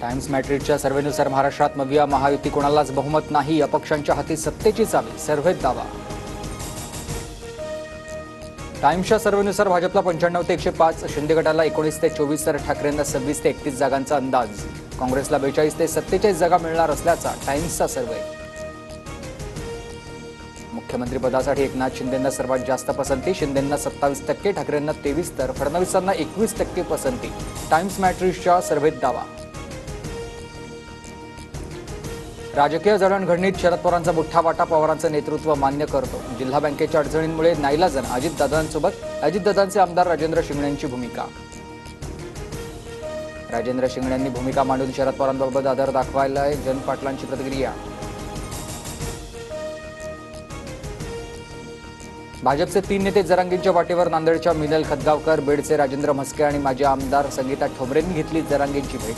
Times मॅट्रिकच्या सर्व्हेनुसार महाराष्ट्रात मविया महायुती कोणालाच बहुमत नाही, अपक्षांच्या हाती सत्तेची चावी, सर्व्हेत दावा. टाइम्सच्या सर्व्हेनुसार भाजपला 95 ते 105, शिंदे गटाला 19 ते 24 तर ठाकरेंना 26 ते 31 जागांचा अंदाज. काँग्रेसला 42 ते 47 जागा मिळणार असल्याचा टाइम्सचा सर्व्हे. मुख्यमंत्रीपदासाठी एकनाथ शिंदेंना सर्वात जास्त पसंती, शिंदेंना 27%, ठाकरेंना 23 तर फडणवीसांना 21% पसंती. टाइम्स मॅट्रिक्सच्या सर्व्हेत दावा. राजकीय जडणघडणीत शरद पवारांचा मोठा वाटा, पवारांचं नेतृत्व मान्य करतो. जिल्हा बँकेच्या अडचणींमुळे नाईलाजानं अजितदादांचे आमदार राजेंद्र शिंगण्यांची भूमिका. राजेंद्र शिंगण्यांनी भूमिका मांडून शरद पवारांबाबत आदर दाखवायलाय जयंत पाटलांची प्रतिक्रिया. भाजपचे 3 नेते जरांगेंच्या वाटेवर. नांदेडच्या मिनल खतगावकर, बेडचे राजेंद्र म्हस्के आणि माजी आमदार संगीता ठोंबरेंनी घेतली जरांगेंची भेट.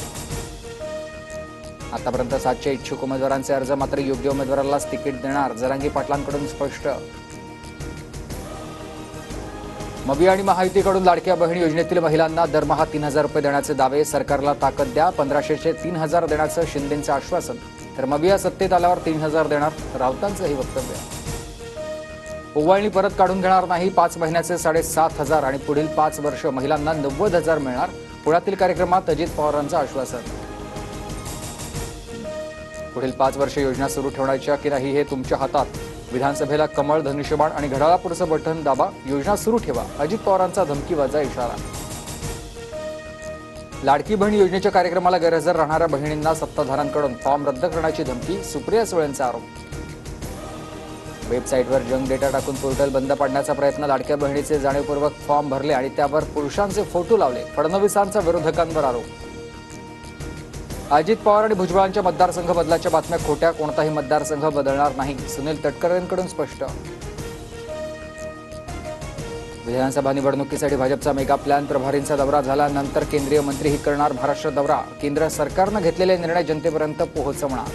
आतापर्यंत 700 इच्छुक उमेदवारांचे अर्ज, मात्र योग्य उमेदवारालाच तिकीट देणार, जरांगे पाटलांकडून स्पष्ट. मविया आणि महायुतीकडून लाडक्या बहीण योजनेतील महिलांना दरमहा 3,000 रुपये देण्याचे दावे. सरकारला ताकद द्या, 1500 चे 3,000 देण्याचं शिंदेंचं आश्वासन. तर मविया सत्तेत आल्यावर 3,000 देणार, राऊतांचंही वक्तव्य. ओवाळणी परत काढून घेणार नाही, 5 महिन्याचे 7,500 आणि पुढील 5 वर्ष महिलांना 90,000 मिळणार. पुण्यातील कार्यक्रमात अजित पवारांचं आश्वासन. पुढील 5 वर्ष योजना सुरू ठेवण्याच्या की नाही हे तुमच्या हातात. विधानसभेला कमळ, धनुष्यबाण आणि घड्याळापुढचं बटन दाबा, योजना सुरू ठेवा, अजित पवारांचा धमकीवजा इशारा. लाडकी बहीण योजनेच्या कार्यक्रमाला गैरहजर राहणाऱ्या बहिणींना सत्ताधाऱ्यांकडून फॉर्म रद्द करण्याची धमकी, सुप्रिया सुळेंचा आरोप. वेबसाईटवर जंक डेटा टाकून पोर्टल बंद पाडण्याचा प्रयत्न, लाडक्या बहिणीचे जाणीवपूर्वक फॉर्म भरले आणि त्यावर पुरुषांचे फोटो लावले, फडणवीसांचा विरोधकांवर आरोप. अजित पवार आणि भुजबळांच्या मतदारसंघ बदलाच्या बातम्या खोट्या, कोणताही मतदारसंघ बदलणार नाही, सुनील तटकरेंकडून स्पष्ट. विधानसभा निवडणुकीसाठी भाजपचा मेगा प्लॅन, प्रभारींचा दौरा झाल्यानंतर केंद्रीय मंत्रीही करणार महाराष्ट्र दौरा. केंद्र सरकारनं घेतलेले निर्णय जनतेपर्यंत पोहोचवणार.